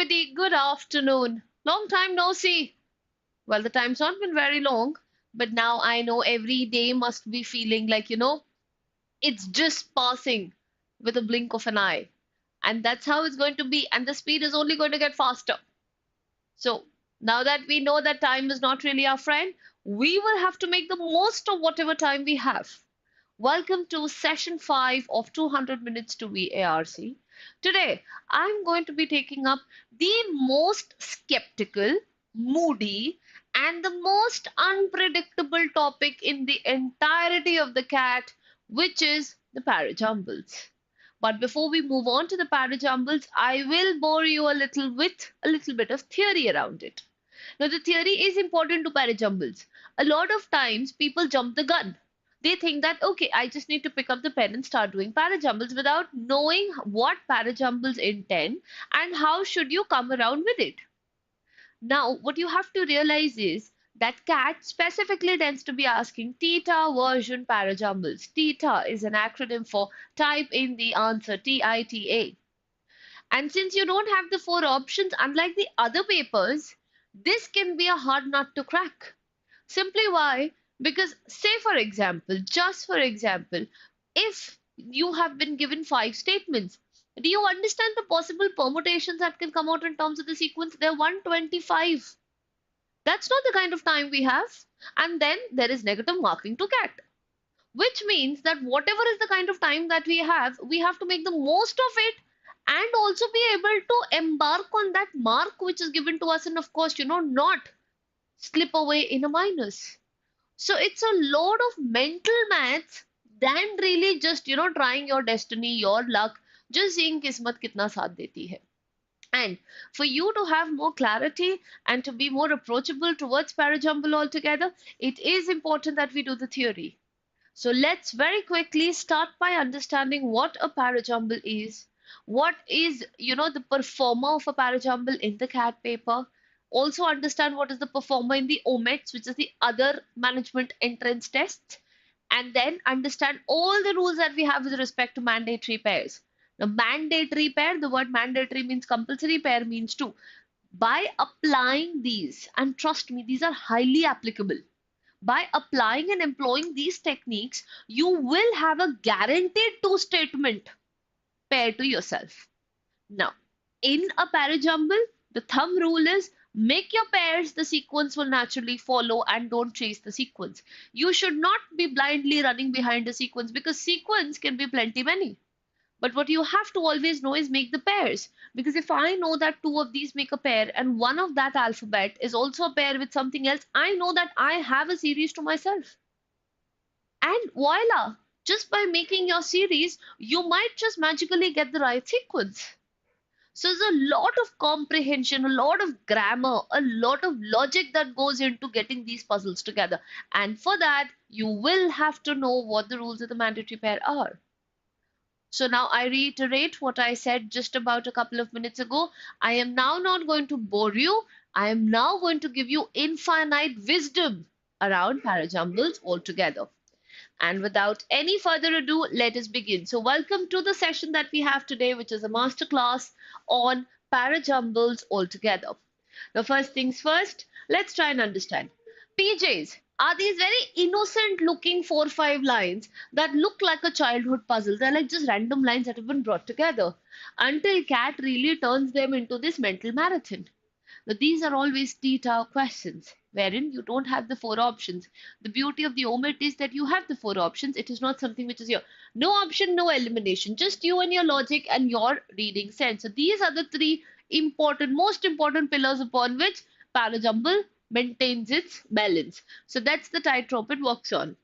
everybody. Good afternoon. Long time no see. Well, the time's not been very long, but now I know every day must be feeling like, it's just passing with a blink of an eye. And that's how it's going to be. And the speed is only going to get faster. So now that we know that time is not really our friend, we will have to make the most of whatever time we have. Welcome to session 5 of 200 minutes to VARC. Today, I'm going to be taking up the most skeptical, moody, and the most unpredictable topic in the entirety of the cat, which is the Parajumbles. But before we move on to the Parajumbles, I will bore you a little with a little bit of theory around it. Now, the theory is important to Parajumbles. A lot of times, people jump the gun. They think that, okay, I just need to pick up the pen and start doing Parajumbles without knowing what Parajumbles intend and how should you come around with it. Now, what you have to realize is that CAT specifically tends to be asking Theta version Parajumbles. Theta is an acronym for type in the answer, TITA. And since you don't have the 4 options, unlike the other papers, this can be a hard nut to crack. Simply why? Because, say for example, just for example, if you have been given 5 statements, do you understand the possible permutations that can come out in terms of the sequence? There are 125. That's not the kind of time we have. And then there is negative marking to CAT, which means that whatever is the kind of time that we have to make the most of it and also be able to embark on that mark which is given to us and of course, not slip away in a minus. So it's a load of mental maths than really just, trying your destiny, your luck, just seeing kismat kitna saath deti hai. And for you to have more clarity and to be more approachable towards Parajumble altogether, it is important that we do the theory. So let's very quickly start by understanding what a Parajumble is. What is, the performer of a Parajumble in the CAT paper. Also understand what is the performer in the OMETs, which is the other management entrance tests, and then understand all the rules that we have with respect to mandatory pairs. Now, mandatory pair, the word mandatory means compulsory, pair means two. By applying these, and trust me, these are highly applicable. By applying and employing these techniques, you will have a guaranteed 2 statement pair to yourself. Now, in a Parajumble, the thumb rule is make your pairs, the sequence will naturally follow and don't chase the sequence. You should not be blindly running behind a sequence because sequence can be plenty many. But what you have to always know is make the pairs. Because if I know that 2 of these make a pair and one of that alphabet is also a pair with something else, I know that I have a series to myself. And voila, just by making your series, you might just magically get the right sequence. So there's a lot of comprehension, a lot of grammar, a lot of logic that goes into getting these puzzles together. And for that, you will have to know what the rules of the mandatory pair are. So now I reiterate what I said just about a couple of minutes ago. I am now not going to bore you. I am now going to give you infinite wisdom around Parajumbles altogether. And without any further ado, let us begin. So welcome to the session that we have today, which is a masterclass on Parajumbles altogether. Now, first things first, let's try and understand. PJs are these very innocent looking 4-5 lines that look like a childhood puzzle. They're like just random lines that have been brought together until CAT really turns them into this mental marathon. Now, these are always theta questions wherein you don't have the 4 options. The beauty of the OMET is that you have the 4 options. It is not something which is your no option, no elimination, just you and your logic and your reading sense. So these are the 3 important, most important pillars upon which Parajumble maintains its balance. So that's the tightrope it works on.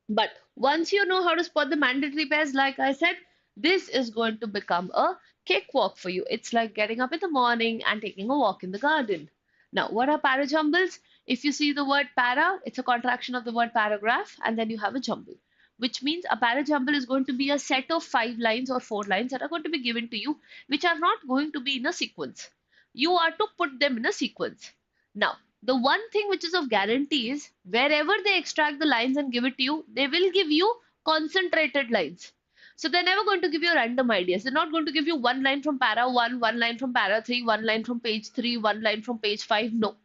But once you know how to spot the mandatory pairs, like I said, this is going to become a cakewalk for you. It's like getting up in the morning and taking a walk in the garden. Now, what are Parajumbles? If you see the word para, it's a contraction of the word paragraph, and then you have a jumble, which means a Parajumble is going to be a set of 5 lines or 4 lines that are going to be given to you, which are not going to be in a sequence. You are to put them in a sequence. Now, the one thing which is of guarantee is wherever they extract the lines and give it to you, they will give you concentrated lines. So they're never going to give you random ideas. They're not going to give you one line from para 1, one line from para 3, one line from page 3, one line from page 5. No.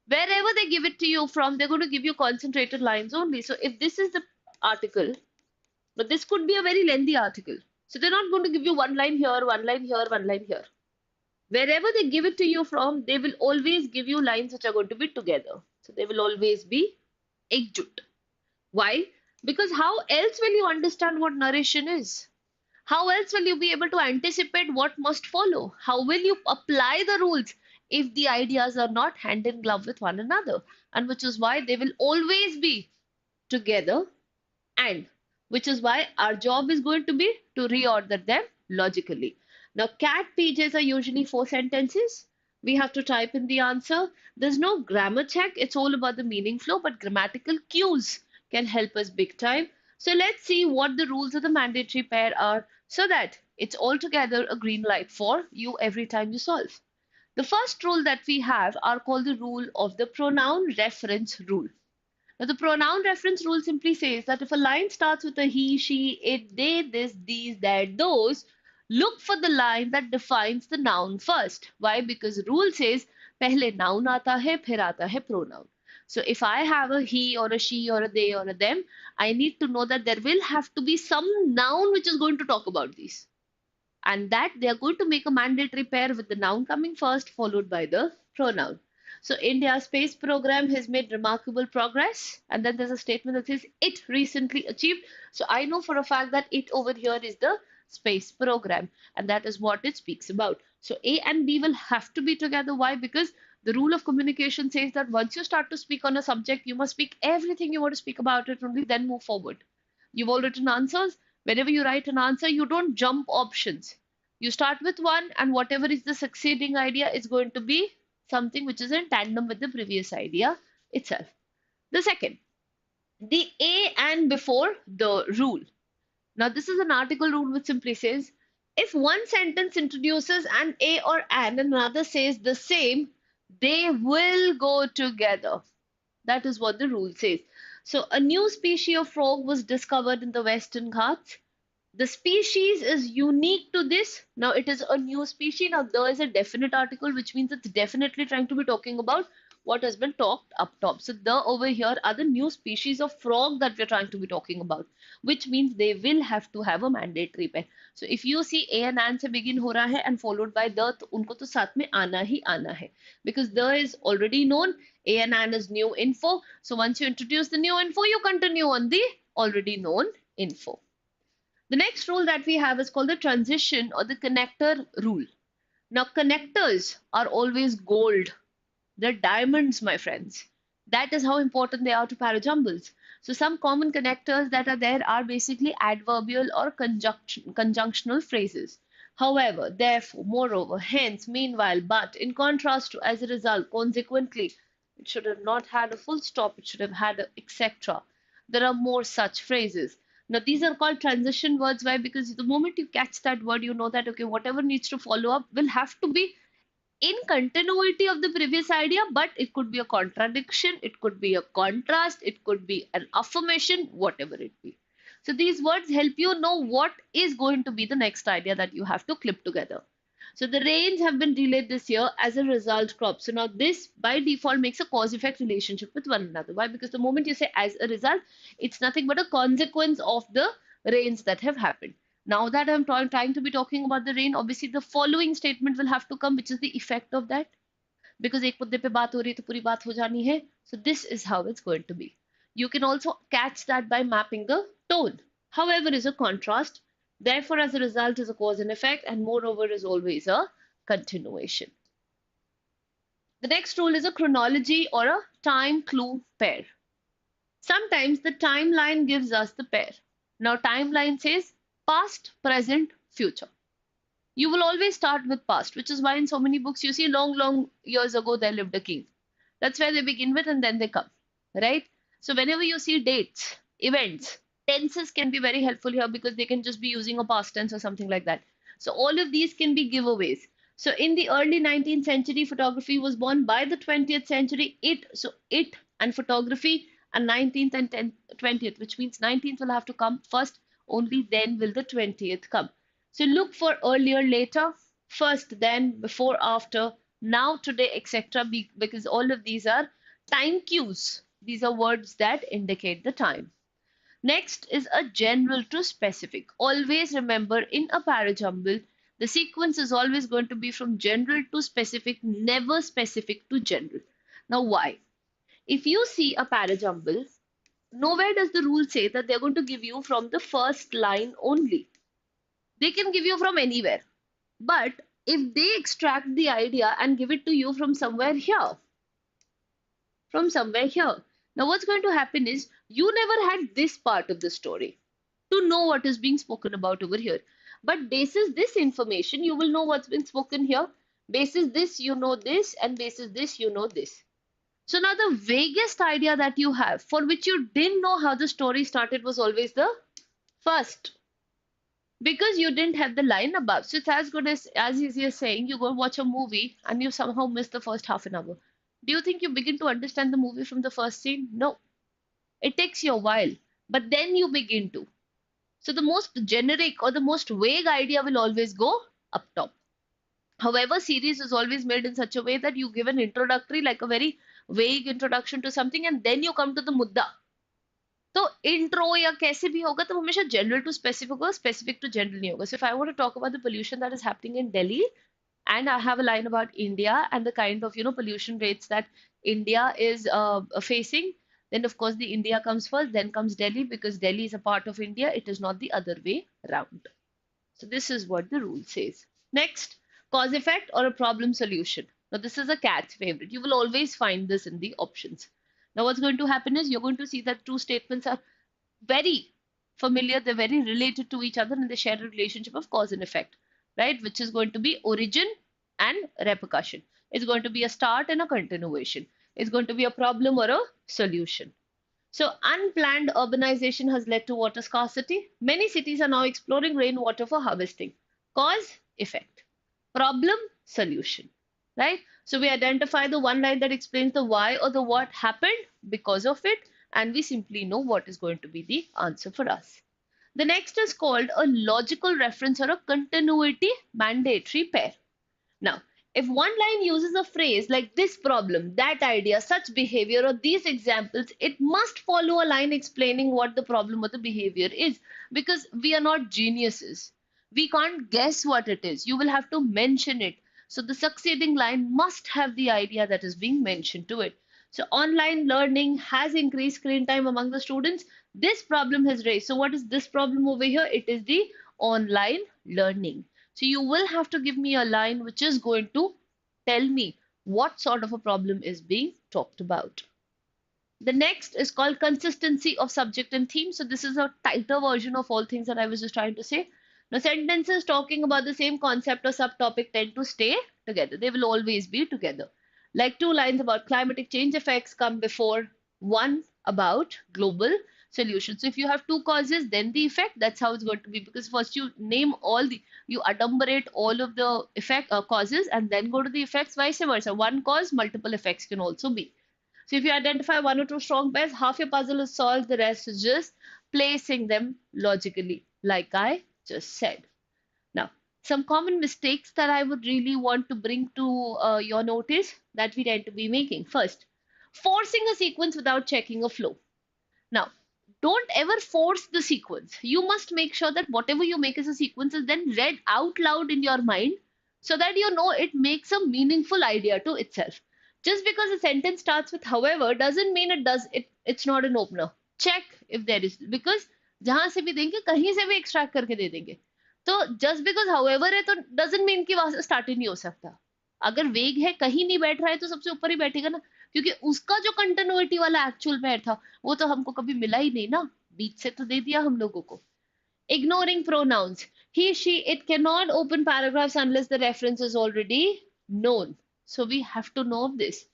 Wherever they give it to you from, they're going to give you concentrated lines only. So if this is the article, but this could be a very lengthy article. So they're not going to give you one line here, one line here, one line here. Wherever they give it to you from, they will always give you lines which are going to be together. So they will always be ekjut. Why? Because how else will you understand what narration is? How else will you be able to anticipate what must follow? How will you apply the rules if the ideas are not hand in glove with one another? And which is why they will always be together, and which is why our job is going to be to reorder them logically. Now, cat pages are usually 4 sentences. We have to type in the answer. There's no grammar check. It's all about the meaning flow, but grammatical cues can help us big time. So let's see what the rules of the mandatory pair are so that it's altogether a green light for you every time you solve. The first rule that we have are called the rule of the pronoun reference rule. Now, the pronoun reference rule simply says that if a line starts with a he, she, it, they, this, these, that, those, look for the line that defines the noun first. Why? Because rule says pehle noun aata hai, phir aata hai pronoun. So if I have a he or a she or a they or a them, I need to know that there will have to be some noun which is going to talk about these. And that they are going to make a mandatory pair with the noun coming first, followed by the pronoun. So India's space program has made remarkable progress. And then there's a statement that says it recently achieved. So I know for a fact that it over here is the space program. And that is what it speaks about. So A and B will have to be together. Why? Because the rule of communication says that once you start to speak on a subject, you must speak everything you want to speak about it, only then move forward. You've all written answers. Whenever you write an answer, you don't jump options. You start with one, and whatever is the succeeding idea is going to be something which is in tandem with the previous idea itself. The second, the A and before the rule. Now, this is an article rule which simply says if one sentence introduces an A or an and another says the same, they will go together. That is what the rule says. So, a new species of frog was discovered in the Western Ghats. The species is unique to this. Now it is a new species. Now there is a definite article, which means it's definitely trying to be talking about what has been talked up top. So the over here are the new species of frog that we're trying to be talking about, which means they will have to have a mandatory pair. So if you see A and an se begin ho raha hai and followed by the, to unko to saath mein aana hi aana hai. Because the is already known, A and an is new info. So once you introduce the new info, you continue on the already known info. The next rule that we have is called the transition or the connector rule. Now, connectors are always gold. They're diamonds, my friends. That is how important they are to Parajumbles. So, some common connectors that are there are basically adverbial or conjunctional phrases. However, therefore, moreover, hence, meanwhile, but, in contrast to, as a result, consequently, it should have not had a full stop, it should have had a etc. There are more such phrases. Now, these are called transition words. Why? Because the moment you catch that word, you know that, okay, whatever needs to follow up will have to be in continuity of the previous idea, but it could be a contradiction, it could be a contrast, it could be an affirmation, whatever it be. So these words help you know what is going to be the next idea that you have to clip together. So the rains have been delayed this year as a result crop. So now this by default makes a cause effect relationship with one another. Why? Because the moment you say as a result, it's nothing but a consequence of the rains that have happened. Now that I'm trying to be talking about the rain, obviously the following statement will have to come, which is the effect of that. Because ek mudde pe baat ho rahi to puri baat ho jani hai. So this is how it's going to be. You can also catch that by mapping the tone. However, is a contrast. Therefore, as a result is a cause and effect, and moreover is always a continuation. The next rule is a chronology or a time clue pair. Sometimes the timeline gives us the pair. Now, timeline says past, present, future. You will always start with past, which is why in so many books you see long years ago there lived a king. That's where they begin with and then they come, right? So whenever you see dates, events, tenses can be very helpful here because they can just be using a past tense or something like that. So all of these can be giveaways. So in the early 19th century, photography was born. By the 20th century, it and photography and 19th and 20th, which means 19th will have to come first. only then will the 20th come. So look for earlier, later, first, then, before, after, now, today, etc. Because all of these are time cues. These are words that indicate the time. Next is a general to specific. Always remember in a parajumble, the sequence is always going to be from general to specific, never specific to general. Now, why? If you see a parajumble, nowhere does the rule say that they're going to give you from the first line only. They can give you from anywhere. But if they extract the idea and give it to you from somewhere here, from somewhere here, now what's going to happen is you never had this part of the story to know what is being spoken about over here. But basis this information, you will know what's been spoken here. Basis this, you know this, and basis this, you know this. So now the vaguest idea that you have, for which you didn't know how the story started, was always the first. Because you didn't have the line above. So it's as good as easy as saying you go watch a movie and you somehow miss the first half an hour. Do you think you begin to understand the movie from the first scene? No. It takes you a while, but then you begin to. So the most generic or the most vague idea will always go up top. However, series is always made in such a way that you give an introductory, like a very vague introduction to something, and then you come to the mudda. तो intro या कैसे भी होगा तो हमेशा general to specific होगा, specific to general नहीं होगा. So if I want to talk about the pollution that is happening in Delhi, and I have a line about India and the kind of pollution rates that India is facing, then of course the India comes first, then comes Delhi, because Delhi is a part of India. It is not the other way round. So this is what the rule says. Next, cause effect or a problem solution. Now this is a cat's favorite. You will always find this in the options. Now what's going to happen is you're going to see that two statements are very familiar, they're very related to each other, and they share a relationship of cause and effect, right? Which is going to be origin and repercussion. It's going to be a start and a continuation. It's going to be a problem or a solution. So unplanned urbanization has led to water scarcity. Many cities are now exploring rainwater for harvesting. Cause, effect. Problem, solution. Right? So we identify the one line that explains the why or the what happened because of it, and we simply know what is going to be the answer for us. The next is called a logical reference or a continuity mandatory pair. Now, if one line uses a phrase like this problem, that idea, such behavior, or these examples, it must follow a line explaining what the problem or the behavior is, because we are not geniuses. We can't guess what it is. You will have to mention it. So the succeeding line must have the idea that is being mentioned to it. So online learning has increased screen time among the students. This problem has raised. So what is this problem over here? It is the online learning. So you will have to give me a line which is going to tell me what sort of a problem is being talked about. The next is called consistency of subject and theme. So this is a tighter version of all things that I was just trying to say. Now, sentences talking about the same concept or subtopic tend to stay together. They will always be together. Like two lines about climatic change effects come before one about global solution. So if you have two causes, then the effect, that's how it's going to be. Because first you name all the, you adumbrate all of the effect causes and then go to the effects, vice versa. One cause, multiple effects can also be. So if you identify one or two strong pairs, half your puzzle is solved. The rest is just placing them logically, like I just said. Now, some common mistakes that I would really want to bring to your notice that we tend to be making. First, forcing a sequence without checking a flow. Now, don't ever force the sequence. You must make sure that whatever you make as a sequence is then read out loud in your mind so that you know it makes a meaningful idea to itself. Just because a sentence starts with however doesn't mean it's not an opener. Check if there is, because जहां से भी देंगे कहीं से भी extract करके दे देंगे. तो just because however है तो doesn't mean कि वहां से start ही नहीं हो सकता. अगर वेग है कहीं नहीं बैठ रहा है तो सबसे ऊपर ही बैठेगा ना, क्योंकि उसका जो कंटिन्यूटी वाला एक्चुअल पैर था वो तो हमको कभी मिला ही नहीं ना, बीच से तो दे दिया हम लोगों को. Ignoring pronouns. He, she, it cannot open paragraphs unless the reference is already known. So we have to know this.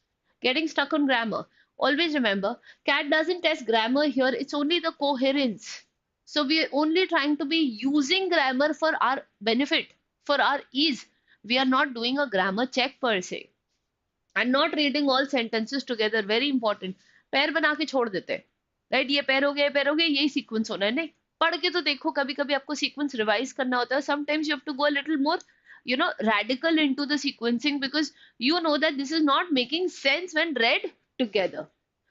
Getting stuck on grammar. Always remember, CAT doesn't test grammar here, it's only the coherence. So we are only trying to be using grammar for our benefit, for our ease. We are not doing a grammar check per se. And not reading all sentences together, very important. पैर बना के छोड़ देते हैं, right? ये पैर हो गया, यही sequence होना है, नहीं? पढ़ के तो देखो, कभी कभी आपको सीक्वेंस रिवाइज करना होता है. Sometimes you have to go a little more, radical into the sequencing, because you know that this is not making sense when read together.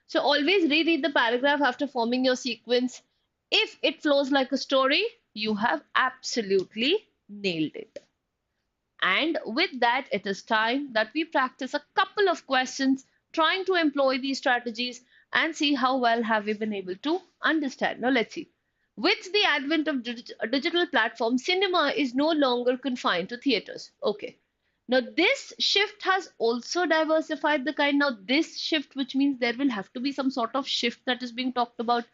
So always reread the paragraph after forming your sequence. If it flows like a story, you have absolutely nailed it. And with that, it is time that we practice a couple of questions trying to employ these strategies and see how well have we been able to understand. Now let's see. With the advent of digital platforms, cinema is no longer confined to theaters. Okay. Now this shift has also diversified the kind. Now this shift, which means there will have to be some sort of shift that is being talked about.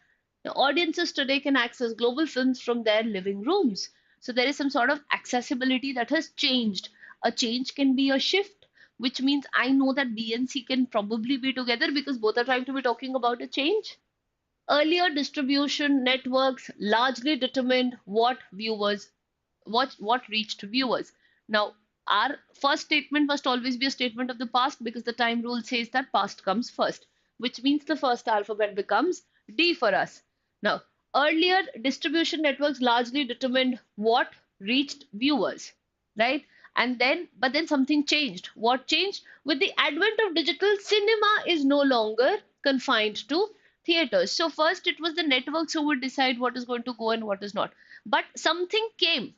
Now, audiences today can access global films from their living rooms. So there is some sort of accessibility that has changed. A change can be a shift, which means I know that B and C can probably be together because both are trying to be talking about a change. Earlier distribution networks largely determined what reached viewers. Now, our first statement must always be a statement of the past because the time rule says that past comes first, which means the first alphabet becomes D for us. Now, earlier distribution networks largely determined what reached viewers, right? But then something changed. What changed? With the advent of digital, cinema is no longer confined to theaters. So first it was the networks who would decide what is going to go and what is not. But something came.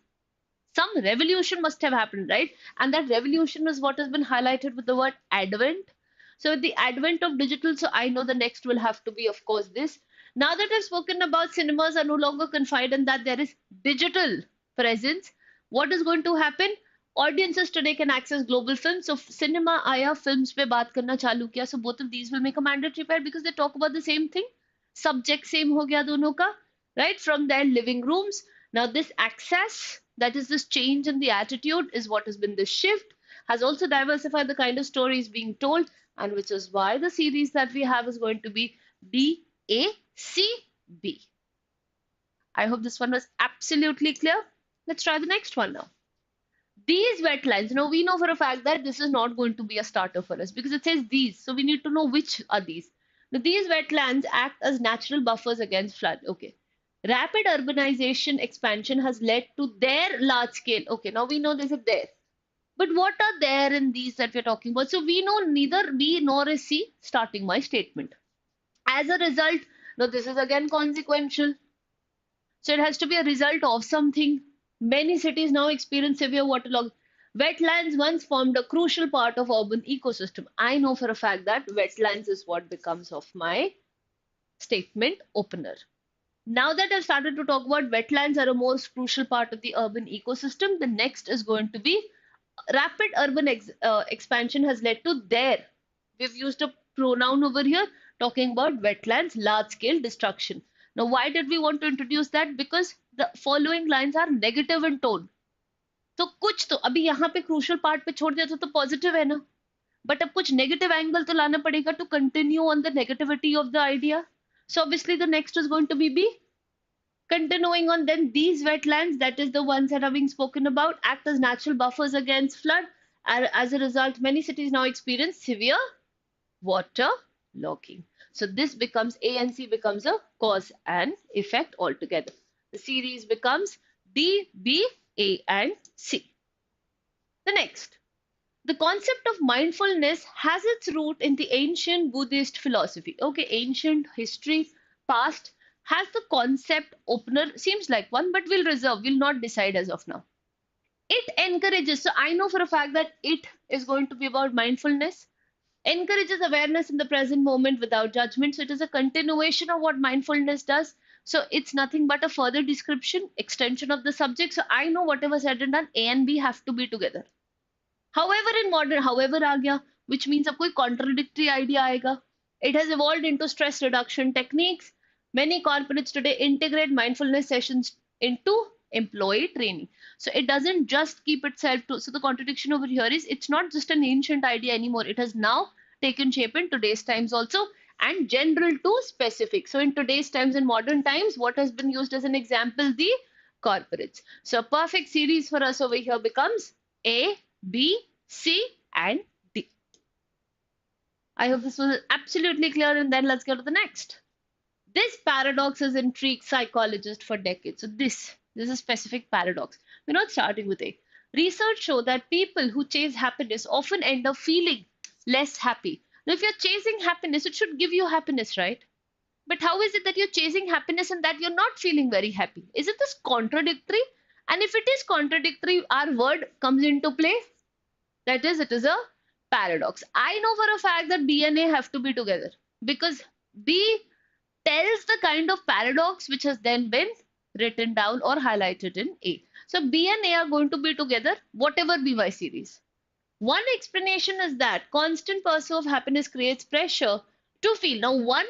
Some revolution must have happened, right? And that revolution is what has been highlighted with the word advent. So with the advent of digital, so I know the next will have to be, of course, this. Now that I've spoken about cinemas are no longer confined and that there is digital presence, what is going to happen? Audiences today can access global films. So cinema आया, films पे बात करना चालू किया. So both of these will make a mandatory pair because they talk about the same thing. Subject same हो गया दोनों का, right? From their living rooms. Now this access, that is this change in the attitude, is what has been the shift, has also diversified the kind of stories being told, and which is why the series that we have is going to be DACB. I hope this one was absolutely clear. Let's try the next one now. These wetlands, we know for a fact that this is not going to be a starter for us because it says these. So we need to know which are these. Now, these wetlands act as natural buffers against flood. Okay. Rapid urbanization expansion has led to their large scale. Okay, now we know there's a there. But what are there in these that we're talking about? So we know neither B nor is C, starting my statement. As a result, now this is again consequential. So it has to be a result of something. Many cities now experience severe waterlogging. Wetlands once formed a crucial part of urban ecosystem. I know for a fact that wetlands is what becomes of my statement opener. Now that I've started to talk about wetlands are a most crucial part of the urban ecosystem, the next is going to be rapid urban expansion has led to their. We've used a pronoun over here talking about wetlands, large scale destruction. Now, why did we want to introduce that? Because the following lines are negative in tone. तो कुछ तो अभी यहाँ पे crucial part पे छोड़ दिया तो positive है ना, but अब कुछ negative angle तो लाना पड़ेगा to continue on the negativity of the idea. So obviously the next is going to be B. Continuing on, then these wetlands, that is the ones that are being spoken about, act as natural buffers against flood. And as a result, many cities now experience severe water logging. So this becomes A and C becomes a cause and effect altogether. The series becomes D, B, A, and C. The next. The concept of mindfulness has its root in the ancient Buddhist philosophy. Okay, ancient history, past, has the concept opener, seems like one, but we'll not decide as of now. It encourages, so I know for a fact that it is going to be about mindfulness, encourages awareness in the present moment without judgment. So it is a continuation of what mindfulness does. So it's nothing but a further description, extension of the subject. So I know whatever said and done, A and B have to be together. However, in modern, however आ गया, which means अब कोई contradictory idea आएगा. It has evolved into stress reduction techniques. Many corporates today integrate mindfulness sessions into employee training. So it doesn't just keep itself to, so the contradiction over here is it's not just an ancient idea anymore. It has now taken shape in today's times also and general to specific. So in today's times and modern times, what has been used as an example? The corporates. So a perfect series for us over here becomes A, B, C, and D. I hope this was absolutely clear, and then let's go to the next. This paradox has intrigued psychologists for decades. So this is a specific paradox. We're not starting with A. Research show that people who chase happiness often end up feeling less happy. Now, if you're chasing happiness, it should give you happiness, right? But how is it that you're chasing happiness and that you're not feeling very happy? Isn't this contradictory? And if it is contradictory, our word comes into play. That is, it is a paradox. I know for a fact that B and A have to be together because B tells the kind of paradox which has then been written down or highlighted in A. So B and A are going to be together, whatever be Y series. One explanation is that constant pursuit of happiness creates pressure to feel. Now, one,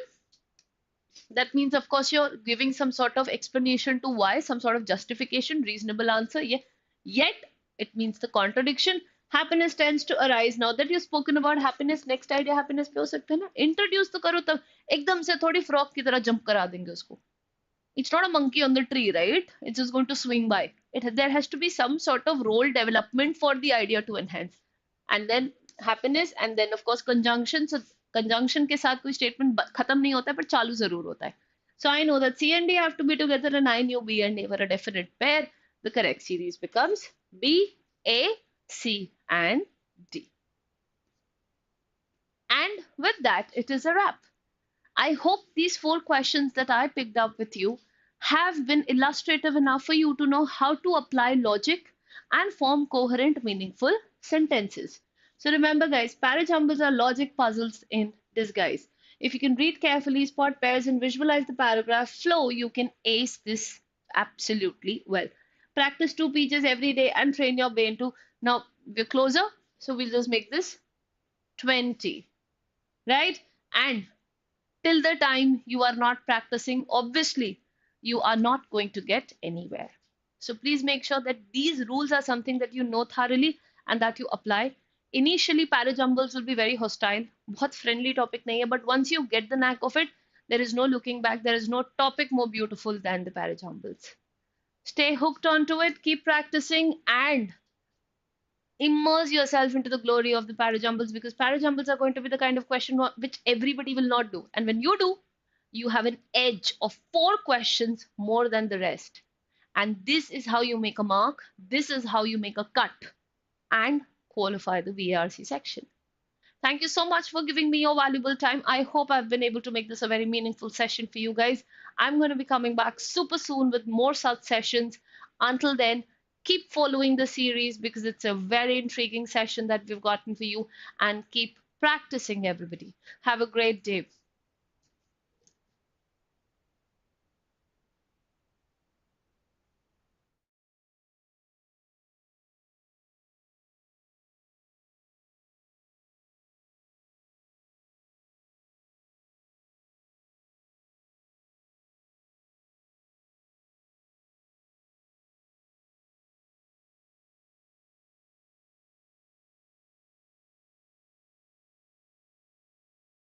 that means, of course, you're giving some sort of explanation to why, some sort of justification, reasonable answer. Yeah. Yet, it means the contradiction. Happiness tends to arise. Now that you've spoken about happiness, next idea happiness पे हो सकता है ना? Introduce तो करो तब एकदम से थोड़ी frog की तरह jump करा देंगे उसको. It's not a monkey on the tree, right? It's just going to swing by. There has to be some sort of role development for the idea to enhance. And then happiness, and then of course conjunction. So conjunction के साथ कोई statement खत्म नहीं होता है, पर चालू जरूर होता है. So I know that C and D have to be together, and I knew B and A were a definite pair. The correct series becomes B, A, C, and D. And with that, it is a wrap. I hope these 4 questions that I picked up with you have been illustrative enough for you to know how to apply logic and form coherent, meaningful sentences. So remember, guys, parajumbles are logic puzzles in disguise. If you can read carefully, spot pairs, and visualize the paragraph flow, you can ace this absolutely well. Practice 2 pages every day and train your brain to. Now, we're closer, so we'll just make this 20, right? And till the time you are not practicing, obviously, you are not going to get anywhere. So please make sure that these rules are something that you know thoroughly and that you apply. Initially, parajumbles will be very hostile. बहुत friendly topic नहीं है, but once you get the knack of it, there is no looking back. There is no topic more beautiful than the parajumbles. Stay hooked onto it, keep practicing, and immerse yourself into the glory of the parajumbles, because parajumbles are going to be the kind of question which everybody will not do. And when you do, you have an edge of 4 questions more than the rest. And this is how you make a mark. This is how you make a cut and qualify the VARC section. Thank you so much for giving me your valuable time. I hope I've been able to make this a very meaningful session for you guys. I'm going to be coming back super soon with more such sessions. Until then, keep following the series because it's a very intriguing session that we've gotten for you, and keep practicing, everybody. Have a great day.